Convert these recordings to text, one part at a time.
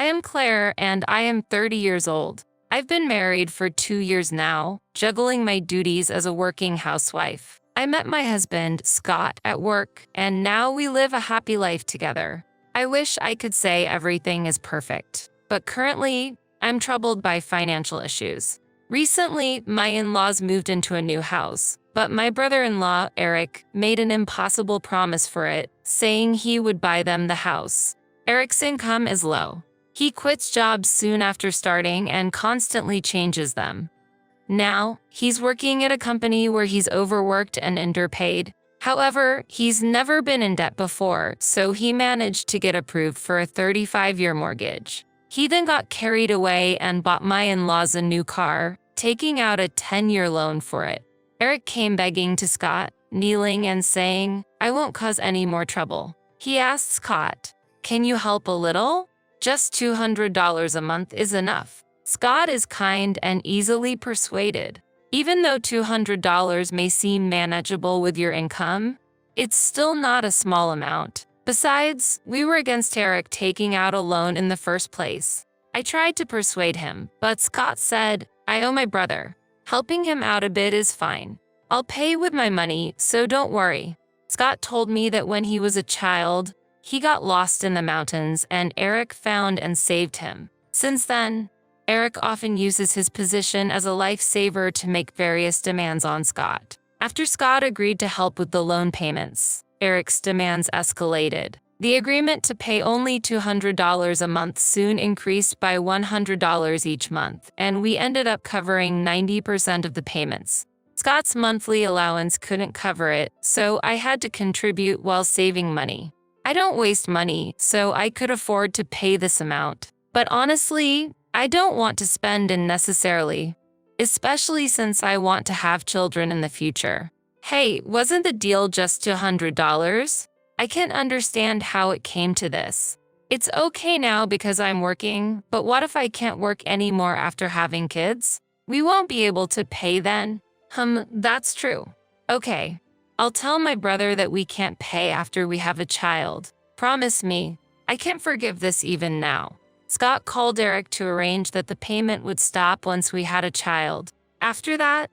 I am Claire and I am 30 years old. I've been married for 2 years now, juggling my duties as a working housewife. I met my husband, Scott, at work, and now we live a happy life together. I wish I could say everything is perfect, but currently, I'm troubled by financial issues. Recently, my in-laws moved into a new house, but my brother-in-law, Eric, made an impossible promise for it, saying he would buy them the house. Eric's income is low. He quits jobs soon after starting and constantly changes them. Now, he's working at a company where he's overworked and underpaid. However, he's never been in debt before, so he managed to get approved for a 35-year mortgage. He then got carried away and bought my in-laws a new car, taking out a 10-year loan for it. Eric came begging to Scott, kneeling and saying, "I won't cause any more trouble." He asked Scott, "Can you help a little? Just $200 a month is enough." Scott is kind and easily persuaded. Even though $200 may seem manageable with your income, it's still not a small amount. Besides, we were against Eric taking out a loan in the first place. I tried to persuade him, but Scott said, "I owe my brother. Helping him out a bit is fine. I'll pay with my money, so don't worry." Scott told me that when he was a child, he got lost in the mountains and Eric found and saved him. Since then, Eric often uses his position as a lifesaver to make various demands on Scott. After Scott agreed to help with the loan payments, Eric's demands escalated. The agreement to pay only $200 a month soon increased by $100 each month, and we ended up covering 90% of the payments. Scott's monthly allowance couldn't cover it, so I had to contribute while saving money. I don't waste money, so I could afford to pay this amount. But honestly, I don't want to spend unnecessarily, especially since I want to have children in the future. Hey, wasn't the deal just $200? I can't understand how it came to this. It's okay now because I'm working, but what if I can't work anymore after having kids? We won't be able to pay then. That's true. Okay, I'll tell my brother that we can't pay after we have a child. Promise me. I can't forgive this even now. Scott called Eric to arrange that the payment would stop once we had a child. After that,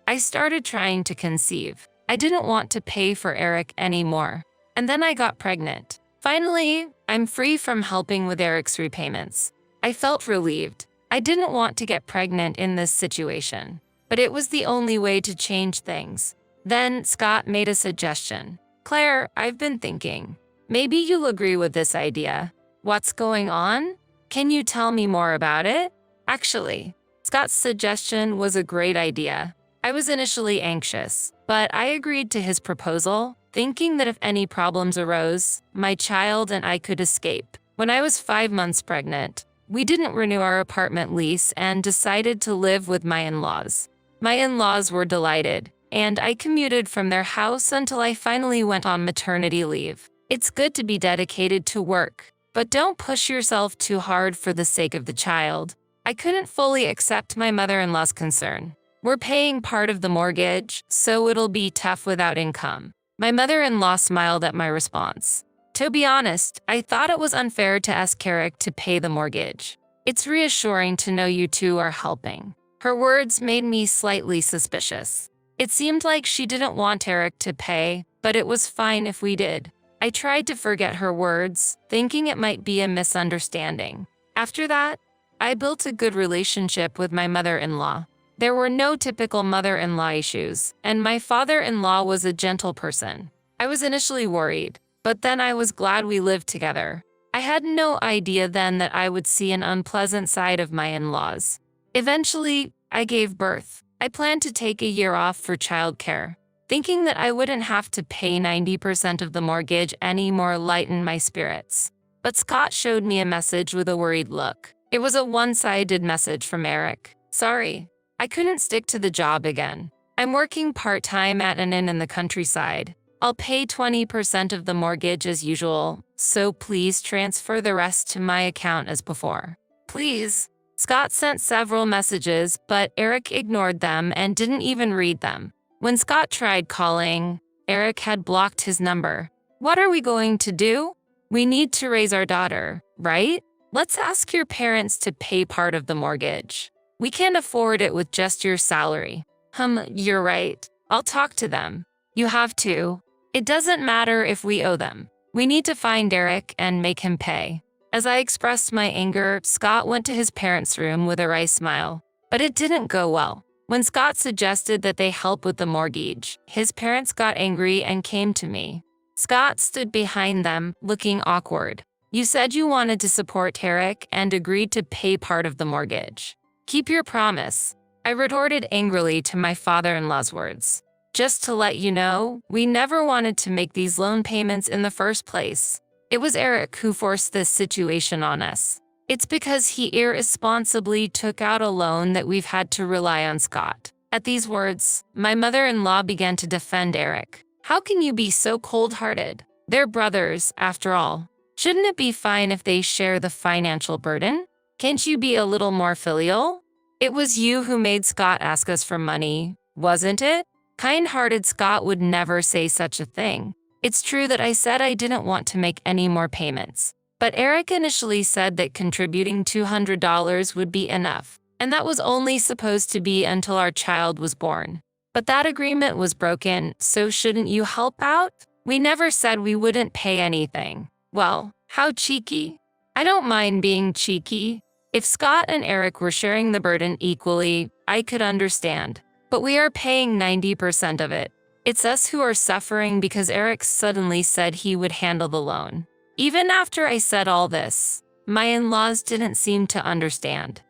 I started trying to conceive. I didn't want to pay for Eric anymore. And then I got pregnant. Finally, I'm free from helping with Eric's repayments. I felt relieved. I didn't want to get pregnant in this situation, but it was the only way to change things. Then Scott made a suggestion. "Claire, I've been thinking. Maybe you'll agree with this idea. What's going on? Can you tell me more about it?" Actually, Scott's suggestion was a great idea. I was initially anxious, but I agreed to his proposal, thinking that if any problems arose, my child and I could escape. When I was 5 months pregnant, we didn't renew our apartment lease and decided to live with my in-laws. My in-laws were delighted, and I commuted from their house until I finally went on maternity leave. It's good to be dedicated to work, but don't push yourself too hard for the sake of the child. I couldn't fully accept my mother-in-law's concern. We're paying part of the mortgage, so it'll be tough without income. My mother-in-law smiled at my response. To be honest, I thought it was unfair to ask Eric to pay the mortgage. It's reassuring to know you two are helping. Her words made me slightly suspicious. It seemed like she didn't want Eric to pay, but it was fine if we did. I tried to forget her words, thinking it might be a misunderstanding. After that, I built a good relationship with my mother-in-law. There were no typical mother-in-law issues, and my father-in-law was a gentle person. I was initially worried, but then I was glad we lived together. I had no idea then that I would see an unpleasant side of my in-laws. Eventually, I gave birth. I planned to take a year off for childcare, thinking that I wouldn't have to pay 90% of the mortgage anymore lightened my spirits. But Scott showed me a message with a worried look. It was a one-sided message from Eric. "Sorry, I couldn't stick to the job again. I'm working part-time at an inn in the countryside. I'll pay 20% of the mortgage as usual, so please transfer the rest to my account as before. Please." Scott sent several messages, but Eric ignored them and didn't even read them. When Scott tried calling, Eric had blocked his number. "What are we going to do? We need to raise our daughter, right?" Let's ask your parents to pay part of the mortgage. We can't afford it with just your salary. You're right. I'll talk to them. You have to. It doesn't matter if we owe them. We need to find Eric and make him pay. As I expressed my anger, Scott went to his parents' room with a wry smile. But it didn't go well. When Scott suggested that they help with the mortgage, his parents got angry and came to me. Scott stood behind them, looking awkward. You said you wanted to support Eric and agreed to pay part of the mortgage. Keep your promise. I retorted angrily to my father-in-law's words. Just to let you know, we never wanted to make these loan payments in the first place. It was Eric who forced this situation on us. It's because he irresponsibly took out a loan that we've had to rely on Scott. At these words, my mother-in-law began to defend Eric. How can you be so cold-hearted? They're brothers, after all. Shouldn't it be fine if they share the financial burden? Can't you be a little more filial? It was you who made Scott ask us for money, wasn't it? Kind-hearted Scott would never say such a thing. It's true that I said I didn't want to make any more payments. But Eric initially said that contributing $200 would be enough, and that was only supposed to be until our child was born. But that agreement was broken, so shouldn't you help out? We never said we wouldn't pay anything. Well, how cheeky. I don't mind being cheeky. If Scott and Eric were sharing the burden equally, I could understand. But we are paying 90% of it. It's us who are suffering because Eric suddenly said he would handle the loan. Even after I said all this, my in-laws didn't seem to understand.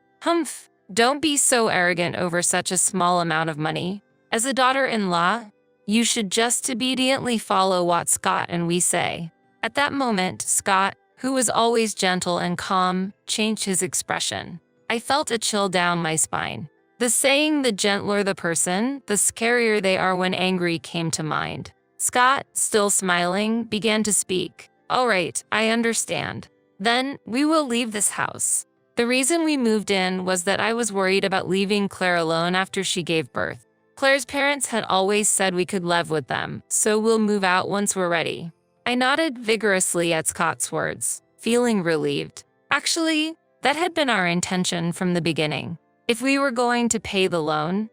Don't be so arrogant over such a small amount of money. As a daughter-in-law, you should just obediently follow what Scott and we say. At that moment, Scott, who was always gentle and calm, changed his expression. I felt a chill down my spine. The saying, the gentler the person, the scarier they are when angry, came to mind. Scott, still smiling, began to speak. All right, I understand. Then, we will leave this house. The reason we moved in was that I was worried about leaving Claire alone after she gave birth. Claire's parents had always said we could live with them, so we'll move out once we're ready. I nodded vigorously at Scott's words, feeling relieved. Actually, that had been our intention from the beginning. If we were going to pay the loan,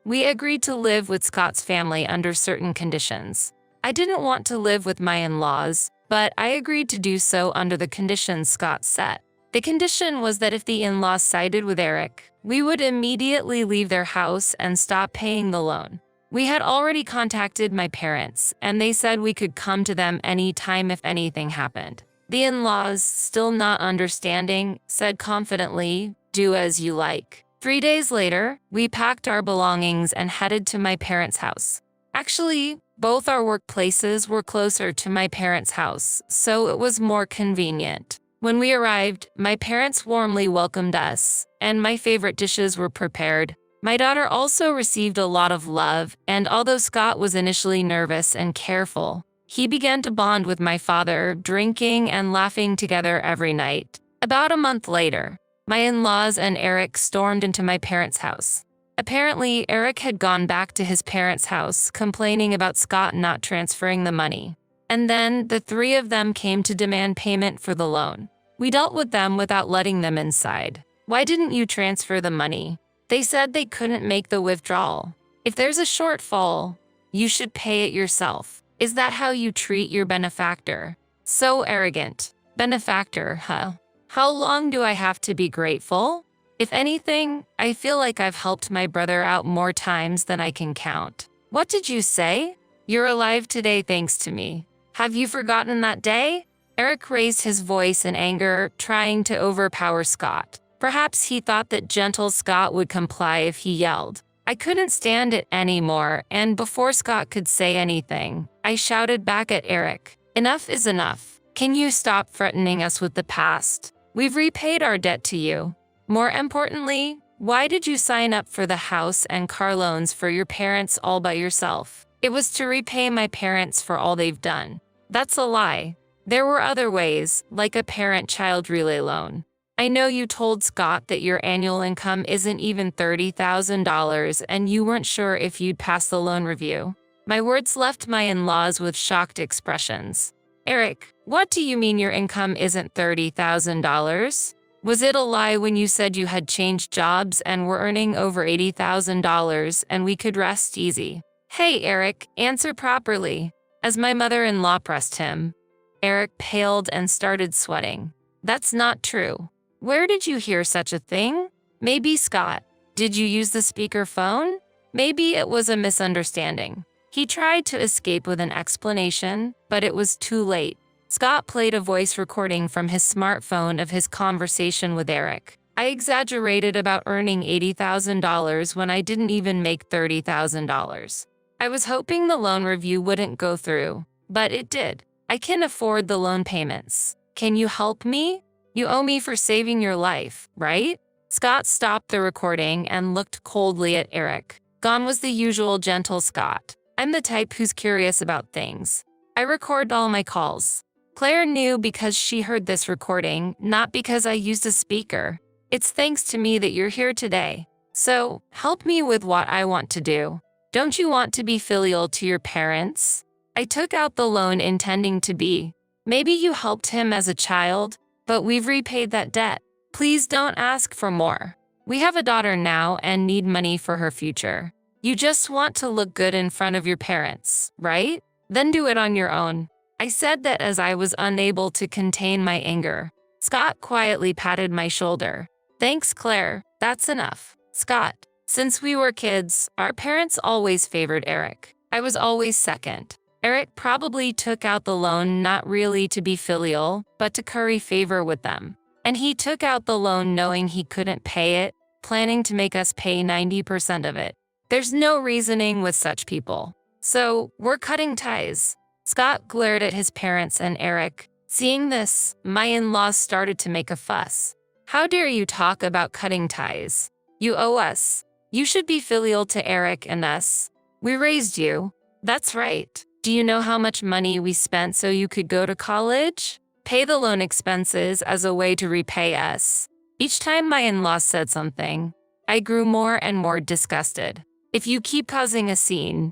we agreed to live with Scott's family under certain conditions. I didn't want to live with my in-laws, but I agreed to do so under the conditions Scott set. The condition was that if the in-laws sided with Eric, we would immediately leave their house and stop paying the loan. We had already contacted my parents, and they said we could come to them any time if anything happened. The in-laws, still not understanding, said confidently, "Do as you like." 3 days later, we packed our belongings and headed to my parents' house. Actually, both our workplaces were closer to my parents' house, so it was more convenient. When we arrived, my parents warmly welcomed us, and my favorite dishes were prepared. My daughter also received a lot of love, and although Scott was initially nervous and careful, he began to bond with my father, drinking and laughing together every night. About a month later, my in-laws and Eric stormed into my parents' house. Apparently, Eric had gone back to his parents' house, complaining about Scott not transferring the money. And then the three of them came to demand payment for the loan. We dealt with them without letting them inside. Why didn't you transfer the money? They said they couldn't make the withdrawal. If there's a shortfall, you should pay it yourself. Is that how you treat your benefactor? So arrogant. Benefactor, huh? How long do I have to be grateful? If anything, I feel like I've helped my brother out more times than I can count. What did you say? You're alive today thanks to me. Have you forgotten that day? Eric raised his voice in anger, trying to overpower Scott. Perhaps he thought that gentle Scott would comply if he yelled. I couldn't stand it anymore, and before Scott could say anything, I shouted back at Eric. Enough is enough. Can you stop threatening us with the past? We've repaid our debt to you. More importantly, why did you sign up for the house and car loans for your parents all by yourself? It was to repay my parents for all they've done. That's a lie. There were other ways, like a parent-child relay loan. I know you told Scott that your annual income isn't even $30,000 and you weren't sure if you'd pass the loan review. My words left my in-laws with shocked expressions. Eric, what do you mean your income isn't $30,000? Was it a lie when you said you had changed jobs and were earning over $80,000 and we could rest easy? Hey, Eric, answer properly. As my mother-in-law pressed him, Eric paled and started sweating. That's not true. Where did you hear such a thing? Maybe Scott. Did you use the speaker phone? Maybe it was a misunderstanding. He tried to escape with an explanation, but it was too late. Scott played a voice recording from his smartphone of his conversation with Eric. I exaggerated about earning $80,000 when I didn't even make $30,000. I was hoping the loan review wouldn't go through, but it did. I can afford the loan payments. Can you help me? You owe me for saving your life, right? Scott stopped the recording and looked coldly at Eric. Gone was the usual gentle Scott. I'm the type who's curious about things. I record all my calls. Claire knew because she heard this recording, not because I used a speaker. It's thanks to me that you're here today. So, help me with what I want to do. Don't you want to be filial to your parents? I took out the loan intending to be. Maybe you helped him as a child, but we've repaid that debt. Please don't ask for more. We have a daughter now and need money for her future. You just want to look good in front of your parents, right? Then do it on your own. I said that as I was unable to contain my anger. Scott quietly patted my shoulder. Thanks, Claire. That's enough. Scott, since we were kids, our parents always favored Eric. I was always second. Eric probably took out the loan not really to be filial, but to curry favor with them. And he took out the loan knowing he couldn't pay it, planning to make us pay 90% of it. There's no reasoning with such people. So, we're cutting ties. Scott glared at his parents and Eric. Seeing this, my in-laws started to make a fuss. How dare you talk about cutting ties? You owe us. You should be filial to Eric and us. We raised you. That's right. Do you know how much money we spent so you could go to college? Pay the loan expenses as a way to repay us. Each time my in-laws said something, I grew more and more disgusted. If you keep causing a scene,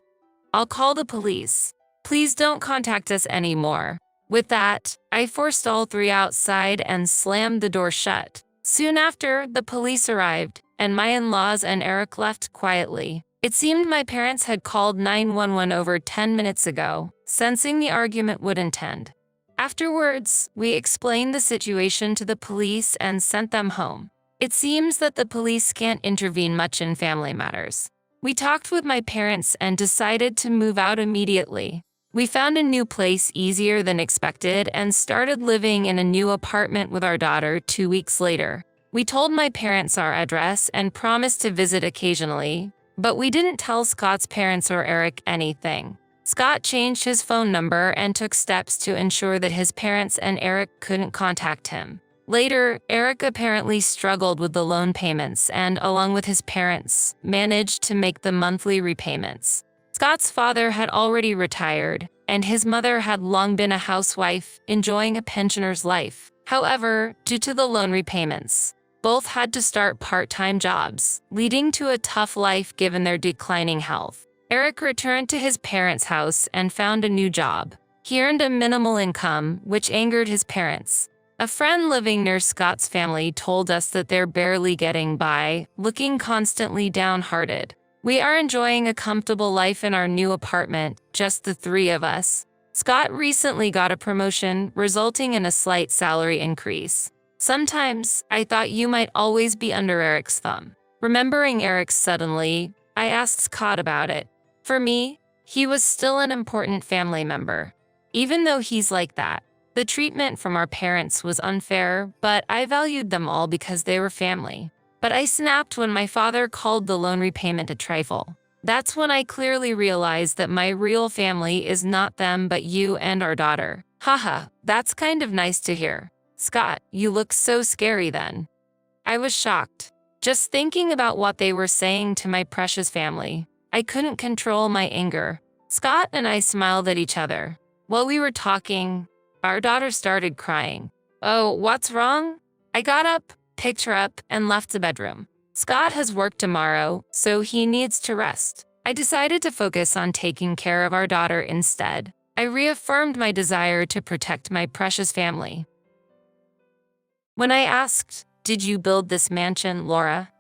I'll call the police. Please don't contact us anymore. With that, I forced all three outside and slammed the door shut. Soon after, the police arrived, and my in-laws and Eric left quietly. It seemed my parents had called 911 over 10 minutes ago, sensing the argument wouldn't end. Afterwards, we explained the situation to the police and sent them home. It seems that the police can't intervene much in family matters. We talked with my parents and decided to move out immediately. We found a new place easier than expected and started living in a new apartment with our daughter 2 weeks later. We told my parents our address and promised to visit occasionally, but we didn't tell Scott's parents or Eric anything. Scott changed his phone number and took steps to ensure that his parents and Eric couldn't contact him. Later, Eric apparently struggled with the loan payments and, along with his parents, managed to make the monthly repayments. Scott's father had already retired, and his mother had long been a housewife, enjoying a pensioner's life. However, due to the loan repayments, both had to start part-time jobs, leading to a tough life given their declining health. Eric returned to his parents' house and found a new job. He earned a minimal income, which angered his parents. A friend living near Scott's family told us that they're barely getting by, looking constantly downhearted. We are enjoying a comfortable life in our new apartment, just the three of us. Scott recently got a promotion, resulting in a slight salary increase. Sometimes, I thought you might always be under Eric's thumb. Remembering Eric suddenly, I asked Scott about it. For me, he was still an important family member. Even though he's like that, the treatment from our parents was unfair, but I valued them all because they were family. But I snapped when my father called the loan repayment a trifle. That's when I clearly realized that my real family is not them but you and our daughter. Haha, that's kind of nice to hear. Scott, you look so scary then. I was shocked. Just thinking about what they were saying to my precious family, I couldn't control my anger. Scott and I smiled at each other. While we were talking, our daughter started crying. Oh, what's wrong? I got up, picked her up, and left the bedroom. Scott has work tomorrow, so he needs to rest. I decided to focus on taking care of our daughter instead. I reaffirmed my desire to protect my precious family. When I asked, Did you build this mansion, Laura?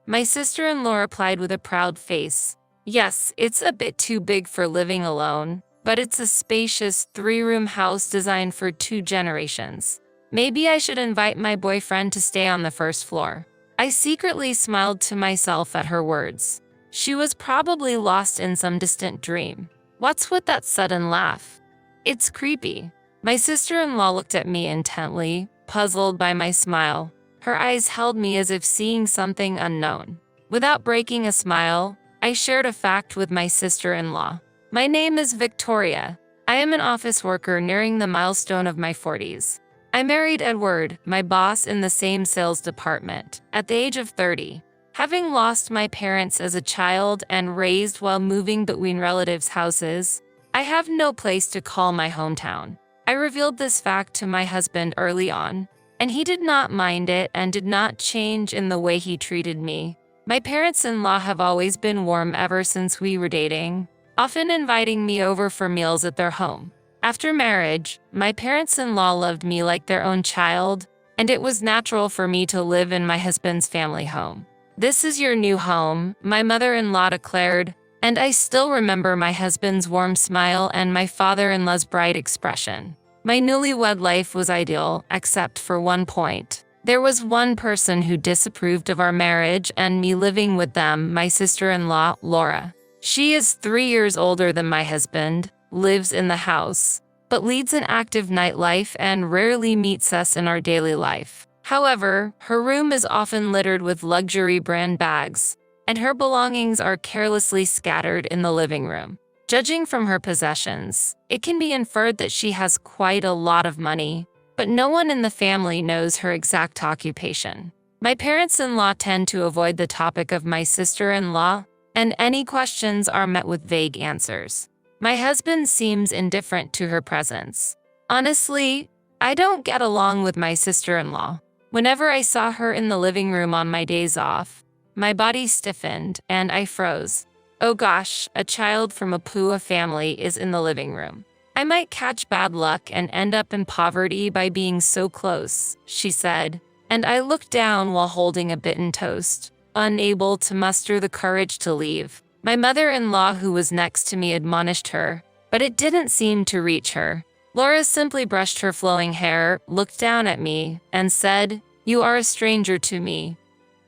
My sister-in-law replied with a proud face. Yes, it's a bit too big for living alone, but it's a spacious 3-room house designed for 2 generations. Maybe I should invite my boyfriend to stay on the first floor. I secretly smiled to myself at her words. She was probably lost in some distant dream. What's with that sudden laugh? It's creepy. My sister-in-law looked at me intently, puzzled by my smile. Her eyes held me as if seeing something unknown. Without breaking a smile, I shared a fact with my sister-in-law. My name is Victoria. I am an office worker nearing the milestone of my 40s. I married Edward, my boss in the same sales department, at the age of 30. Having lost my parents as a child and raised while moving between relatives' houses, I have no place to call my hometown. I revealed this fact to my husband early on, and he did not mind it and did not change in the way he treated me. My parents-in-law have always been warm ever since we were dating, often inviting me over for meals at their home. After marriage, my parents-in-law loved me like their own child, and it was natural for me to live in my husband's family home. This is your new home, my mother-in-law declared, and I still remember my husband's warm smile and my father-in-law's bright expression. My newlywed life was ideal, except for one point. There was one person who disapproved of our marriage and me living with them, my sister-in-law, Laura. She is 3 years older than my husband, lives in the house, but leads an active nightlife and rarely meets us in our daily life. However, her room is often littered with luxury brand bags, and her belongings are carelessly scattered in the living room. Judging from her possessions, it can be inferred that she has quite a lot of money, but no one in the family knows her exact occupation. My parents-in-law tend to avoid the topic of my sister-in-law, and any questions are met with vague answers. My husband seems indifferent to her presence. Honestly, I don't get along with my sister-in-law. Whenever I saw her in the living room on my days off, my body stiffened and I froze. Oh gosh, a child from a Pua family is in the living room. I might catch bad luck and end up in poverty by being so close, she said, and I looked down while holding a bitten toast, unable to muster the courage to leave. My mother-in-law, who was next to me, admonished her, but it didn't seem to reach her. Laura simply brushed her flowing hair, looked down at me, and said, "You are a stranger to me.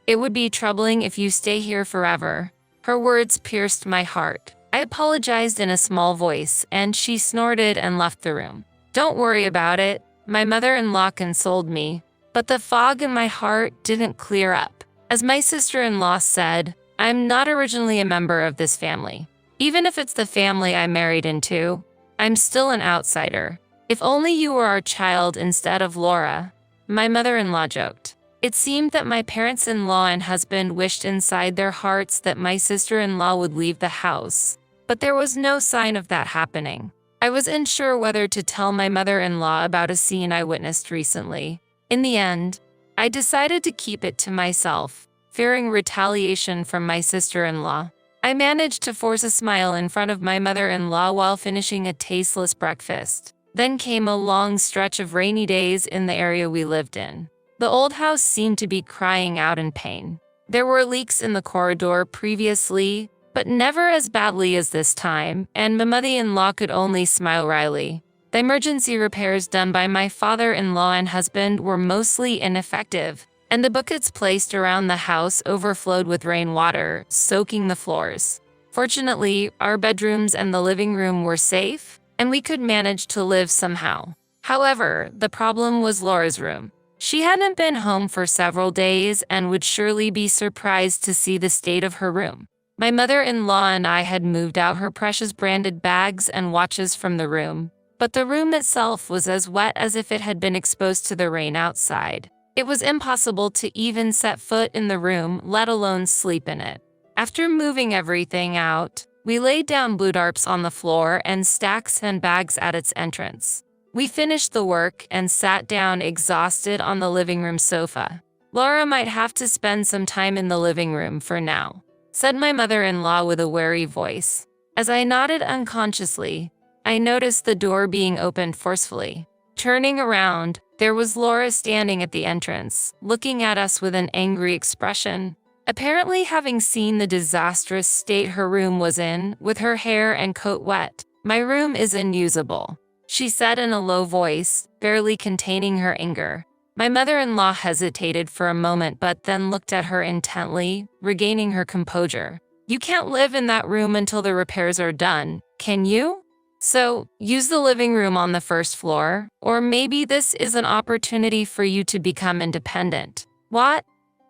It would be troubling if you stay here forever." Her words pierced my heart. I apologized in a small voice, and she snorted and left the room. "Don't worry about it," my mother-in-law consoled me, but the fog in my heart didn't clear up. As my sister-in-law said, I'm not originally a member of this family. Even if it's the family I married into, I'm still an outsider. If only you were our child instead of Laura, my mother-in-law joked. It seemed that my parents-in-law and husband wished inside their hearts that my sister-in-law would leave the house, but there was no sign of that happening. I was unsure whether to tell my mother-in-law about a scene I witnessed recently. In the end, I decided to keep it to myself, fearing retaliation from my sister-in-law. I managed to force a smile in front of my mother-in-law while finishing a tasteless breakfast. Then came a long stretch of rainy days in the area we lived in. The old house seemed to be crying out in pain. There were leaks in the corridor previously, but never as badly as this time, and my mother-in-law could only smile wryly. The emergency repairs done by my father-in-law and husband were mostly ineffective, and the buckets placed around the house overflowed with rainwater, soaking the floors. Fortunately, our bedrooms and the living room were safe, and we could manage to live somehow. However, the problem was Laura's room. She hadn't been home for several days and would surely be surprised to see the state of her room. My mother-in-law and I had moved out her precious branded bags and watches from the room, but the room itself was as wet as if it had been exposed to the rain outside. It was impossible to even set foot in the room, let alone sleep in it. After moving everything out, we laid down blue tarps on the floor and stacks and bags at its entrance. We finished the work and sat down exhausted on the living room sofa. "Laura might have to spend some time in the living room for now," said my mother-in-law with a wary voice. As I nodded unconsciously, I noticed the door being opened forcefully. Turning around, there was Laura standing at the entrance, looking at us with an angry expression. Apparently having seen the disastrous state her room was in, with her hair and coat wet. "My room is unusable," she said in a low voice, barely containing her anger. My mother-in-law hesitated for a moment but then looked at her intently, regaining her composure. "You can't live in that room until the repairs are done, can you? So, use the living room on the first floor, or maybe this is an opportunity for you to become independent." "What?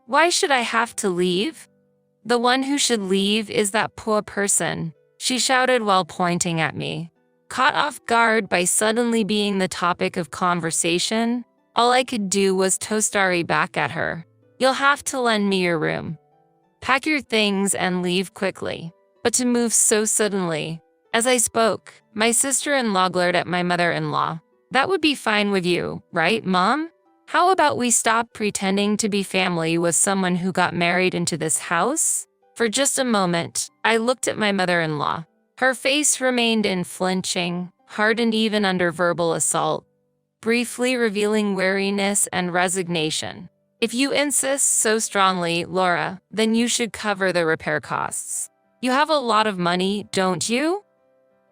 Why should I have to leave?" "The one who should leave is that poor person," she shouted while pointing at me. Caught off guard by suddenly being the topic of conversation, all I could do was toastari back at her. "You'll have to lend me your room. Pack your things and leave quickly." But to move so suddenly. As I spoke, my sister-in-law glared at my mother-in-law. "That would be fine with you, right, Mom? How about we stop pretending to be family with someone who got married into this house?" For just a moment, I looked at my mother-in-law. Her face remained unflinching, hardened even under verbal assault, briefly revealing weariness and resignation. "If you insist so strongly, Laura, then you should cover the repair costs. You have a lot of money, don't you?"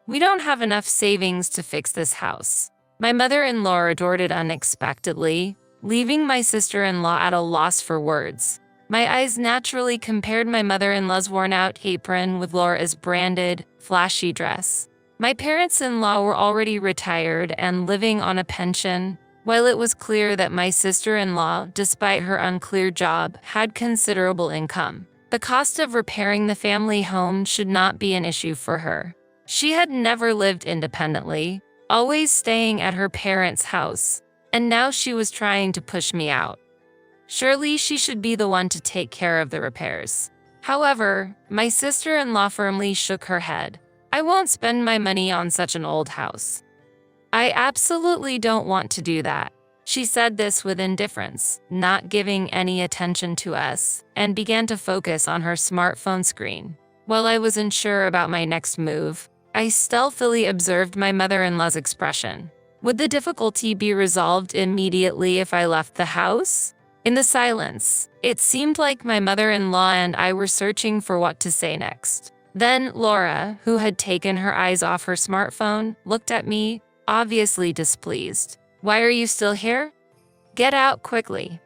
"We don't have enough savings to fix this house." My mother-in-law retorted unexpectedly, leaving my sister-in-law at a loss for words. My eyes naturally compared my mother-in-law's worn-out apron with Laura's branded, flashy dress. My parents-in-law were already retired and living on a pension, while it was clear that my sister-in-law, despite her unclear job, had considerable income. The cost of repairing the family home should not be an issue for her. She had never lived independently, always staying at her parents' house, and now she was trying to push me out. Surely she should be the one to take care of the repairs. However, my sister-in-law firmly shook her head. "I won't spend my money on such an old house. I absolutely don't want to do that." She said this with indifference, not giving any attention to us, and began to focus on her smartphone screen. While I was unsure about my next move, I stealthily observed my mother-in-law's expression. Would the difficulty be resolved immediately if I left the house? In the silence, it seemed like my mother-in-law and I were searching for what to say next. Then Laura, who had taken her eyes off her smartphone, looked at me, obviously displeased. "Why are you still here? Get out quickly.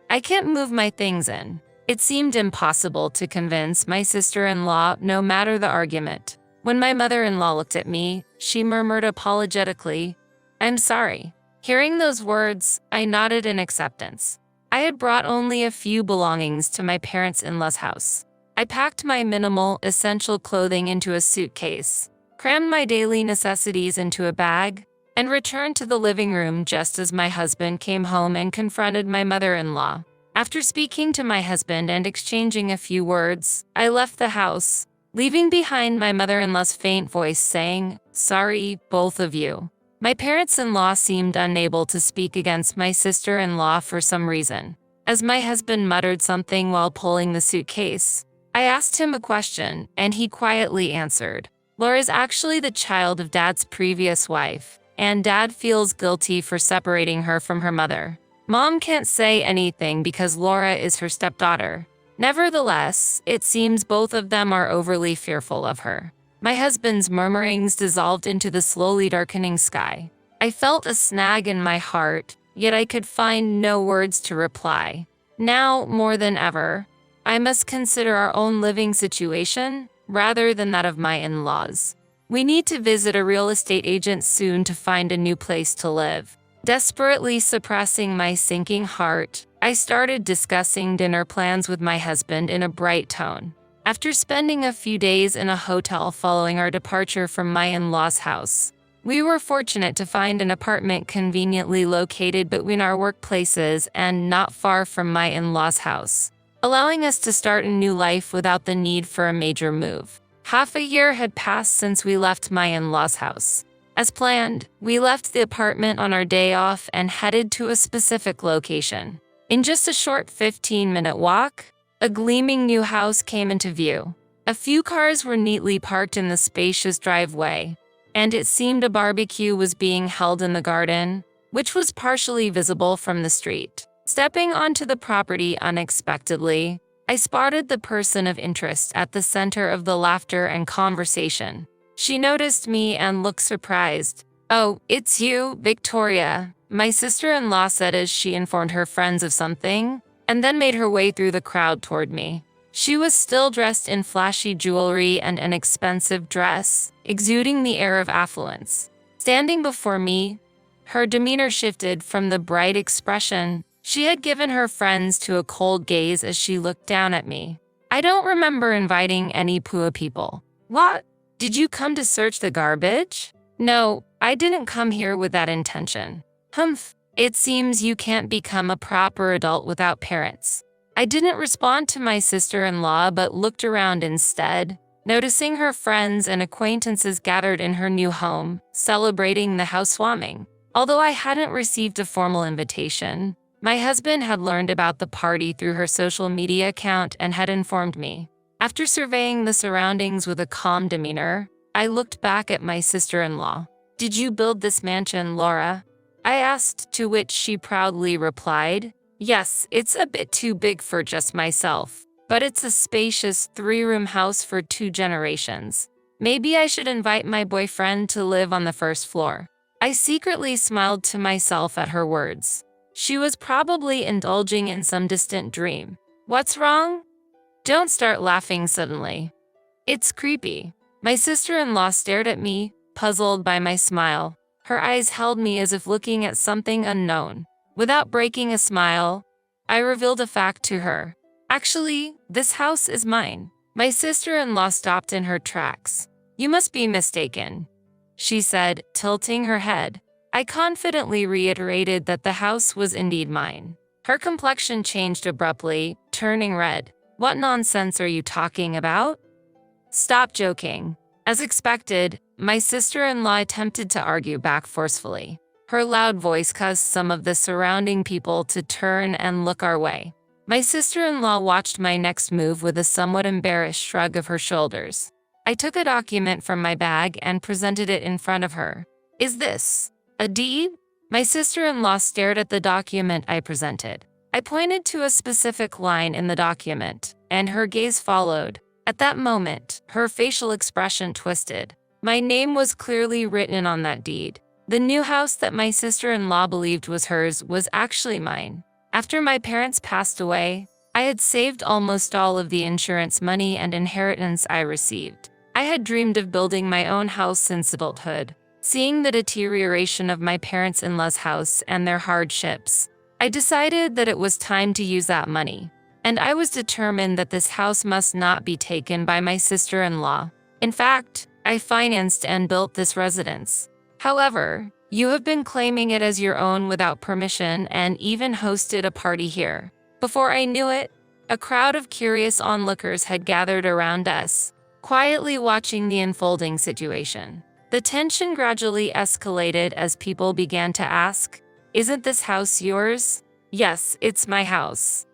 I can't move my things in." It seemed impossible to convince my sister-in-law no matter the argument. When my mother-in-law looked at me, she murmured apologetically, "I'm sorry." Hearing those words, I nodded in acceptance. I had brought only a few belongings to my parents-in-law's house. I packed my minimal, essential clothing into a suitcase, crammed my daily necessities into a bag, and returned to the living room just as my husband came home and confronted my mother-in-law. After speaking to my husband and exchanging a few words, I left the house, leaving behind my mother-in-law's faint voice saying, "Sorry, both of you." My parents-in-law seemed unable to speak against my sister-in-law for some reason. As my husband muttered something while pulling the suitcase, I asked him a question, and he quietly answered. "Laura's actually the child of Dad's previous wife, and Dad feels guilty for separating her from her mother. Mom can't say anything because Laura is her stepdaughter. Nevertheless, it seems both of them are overly fearful of her." My husband's murmurings dissolved into the slowly darkening sky. I felt a snag in my heart, yet I could find no words to reply. Now, more than ever, I must consider our own living situation rather than that of my in-laws. We need to visit a real estate agent soon to find a new place to live. Desperately suppressing my sinking heart, I started discussing dinner plans with my husband in a bright tone. After spending a few days in a hotel following our departure from my in-laws' house, we were fortunate to find an apartment conveniently located between our workplaces and not far from my in-laws' house, allowing us to start a new life without the need for a major move. Half a year had passed since we left my in-laws' house. As planned, we left the apartment on our day off and headed to a specific location. In just a short 15-minute walk, a gleaming new house came into view. A few cars were neatly parked in the spacious driveway, and it seemed a barbecue was being held in the garden. which was partially visible from the street. Stepping onto the property unexpectedly, I spotted the person of interest at the center of the laughter and conversation. She noticed me and looked surprised. "Oh, it's you, Victoria," my sister-in-law said as she informed her friends of something, and then made her way through the crowd toward me. She was still dressed in flashy jewelry and an expensive dress, exuding the air of affluence. Standing before me, her demeanor shifted from the bright expression she had given her friends to a cold gaze as she looked down at me. "I don't remember inviting any poor people." "What? Did you come to search the garbage?" "No, I didn't come here with that intention." "Humph, it seems you can't become a proper adult without parents." I didn't respond to my sister-in-law but looked around instead, noticing her friends and acquaintances gathered in her new home, celebrating the housewarming. Although I hadn't received a formal invitation, my husband had learned about the party through her social media account and had informed me. After surveying the surroundings with a calm demeanor, I looked back at my sister-in-law. "Did you build this mansion, Laura?" I asked, to which she proudly replied, "Yes, it's a bit too big for just myself, but it's a spacious 3-room house for 2 generations. Maybe I should invite my boyfriend to live on the first floor." I secretly smiled to myself at her words. She was probably indulging in some distant dream. "What's wrong?" "Don't start laughing suddenly. It's creepy." My sister-in-law stared at me, puzzled by my smile. Her eyes held me as if looking at something unknown. Without breaking a smile, I revealed a fact to her. "Actually, this house is mine." My sister-in-law stopped in her tracks. "You must be mistaken," she said, tilting her head. I confidently reiterated that the house was indeed mine. Her complexion changed abruptly, turning red. "What nonsense are you talking about? Stop joking." As expected, my sister-in-law attempted to argue back forcefully. Her loud voice caused some of the surrounding people to turn and look our way. My sister-in-law watched my next move with a somewhat embarrassed shrug of her shoulders. I took a document from my bag and presented it in front of her. "Is this a deed?" My sister-in-law stared at the document I presented. I pointed to a specific line in the document, and her gaze followed. At that moment, her facial expression twisted. My name was clearly written on that deed. The new house that my sister-in-law believed was hers was actually mine. After my parents passed away, I had saved almost all of the insurance money and inheritance I received. I had dreamed of building my own house since adulthood. Seeing the deterioration of my parents-in-law's house and their hardships, I decided that it was time to use that money. And I was determined that this house must not be taken by my sister-in-law. In fact, I financed and built this residence. However, you have been claiming it as your own without permission and even hosted a party here. Before I knew it, a crowd of curious onlookers had gathered around us, quietly watching the unfolding situation. The tension gradually escalated as people began to ask, "Isn't this house yours?" "Yes, it's my house."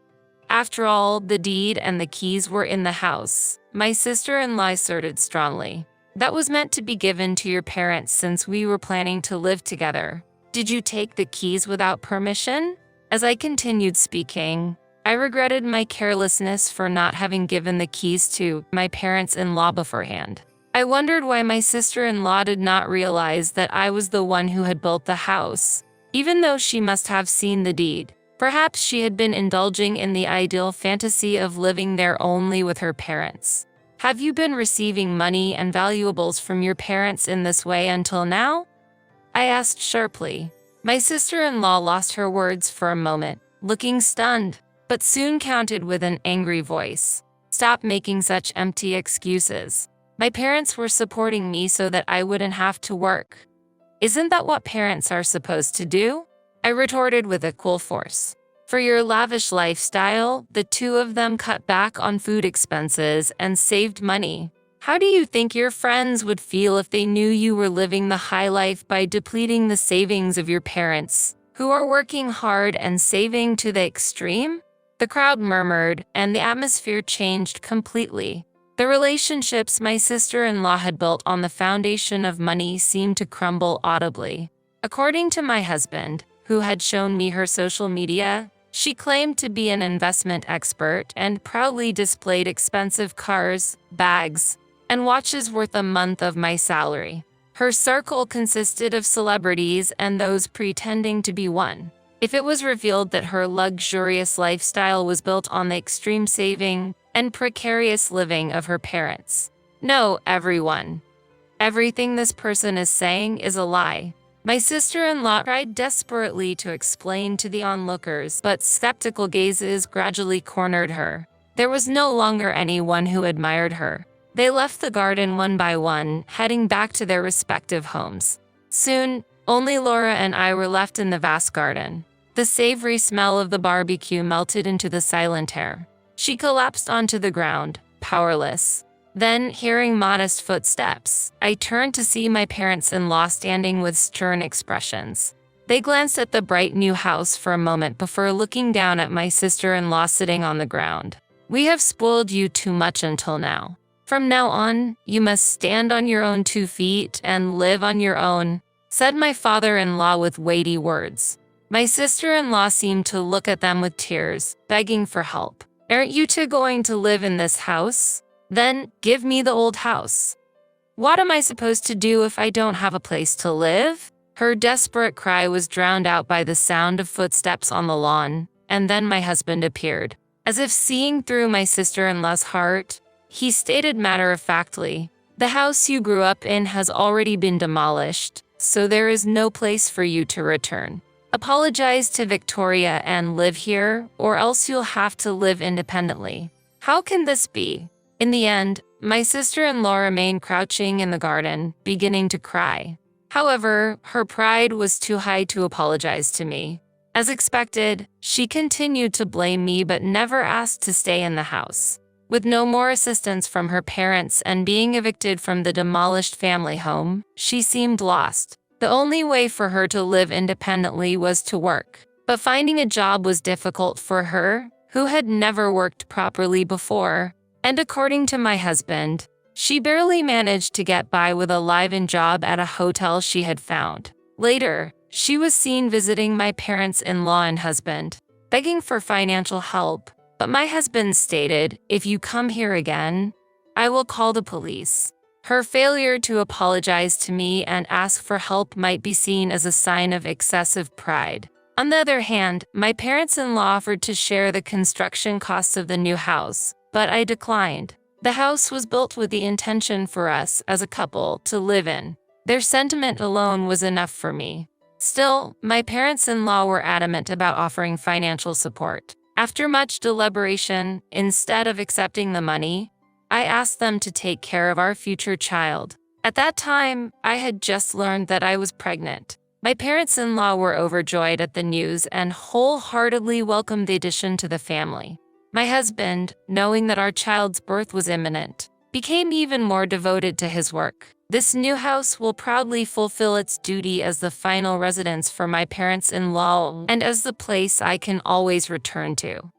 After all, the deed and the keys were in the house, my sister-in-law asserted strongly. "That was meant to be given to your parents since we were planning to live together. Did you take the keys without permission?" As I continued speaking, I regretted my carelessness for not having given the keys to my parents-in-law beforehand. I wondered why my sister-in-law did not realize that I was the one who had built the house, even though she must have seen the deed. Perhaps she had been indulging in the ideal fantasy of living there only with her parents. "Have you been receiving money and valuables from your parents in this way until now?" I asked sharply. My sister-in-law lost her words for a moment, looking stunned, but soon countered with an angry voice. "Stop making such empty excuses. My parents were supporting me so that I wouldn't have to work. Isn't that what parents are supposed to do?" I retorted with equal force. For your lavish lifestyle, the two of them cut back on food expenses and saved money. How do you think your friends would feel if they knew you were living the high life by depleting the savings of your parents, who are working hard and saving to the extreme? The crowd murmured, and the atmosphere changed completely. The relationships my sister-in-law had built on the foundation of money seemed to crumble audibly. According to my husband, who had shown me her social media. She claimed to be an investment expert and proudly displayed expensive cars, bags, and watches worth a month of my salary. Her circle consisted of celebrities and those pretending to be one. If it was revealed that her luxurious lifestyle was built on the extreme saving and precarious living of her parents. No, everyone. Everything this person is saying is a lie. My sister-in-law tried desperately to explain to the onlookers, but skeptical gazes gradually cornered her. There was no longer anyone who admired her. They left the garden one by one, heading back to their respective homes. Soon, only Laura and I were left in the vast garden. The savory smell of the barbecue melted into the silent air. She collapsed onto the ground, powerless. Then, hearing modest footsteps, I turned to see my parents-in-law standing with stern expressions. They glanced at the bright new house for a moment before looking down at my sister-in-law sitting on the ground. "We have spoiled you too much until now. From now on, you must stand on your own 2 feet and live on your own," said my father-in-law with weighty words. My sister-in-law seemed to look at them with tears, begging for help. "Aren't you two going to live in this house? Then give me the old house. What am I supposed to do if I don't have a place to live?" Her desperate cry was drowned out by the sound of footsteps on the lawn, and then my husband appeared. As if seeing through my sister-in-law's heart, he stated matter-of-factly, "The house you grew up in has already been demolished, so there is no place for you to return. Apologize to Victoria and live here, or else you'll have to live independently." How can this be? In the end, my sister-in-law remained crouching in the garden, beginning to cry. However, her pride was too high to apologize to me. As expected, she continued to blame me but never asked to stay in the house. With no more assistance from her parents and being evicted from the demolished family home, she seemed lost. The only way for her to live independently was to work. But finding a job was difficult for her, who had never worked properly before. And according to my husband, she barely managed to get by with a live-in job at a hotel she had found. Later, she was seen visiting my parents-in-law and husband, begging for financial help, but my husband stated, "If you come here again, I will call the police." Her failure to apologize to me and ask for help might be seen as a sign of excessive pride. On the other hand, my parents-in-law offered to share the construction costs of the new house, but I declined. The house was built with the intention for us as a couple to live in. Their sentiment alone was enough for me. Still, my parents-in-law were adamant about offering financial support. After much deliberation, instead of accepting the money, I asked them to take care of our future child. At that time, I had just learned that I was pregnant. My parents-in-law were overjoyed at the news and wholeheartedly welcomed the addition to the family. My husband, knowing that our child's birth was imminent, became even more devoted to his work. This new house will proudly fulfill its duty as the final residence for my parents-in-law and as the place I can always return to.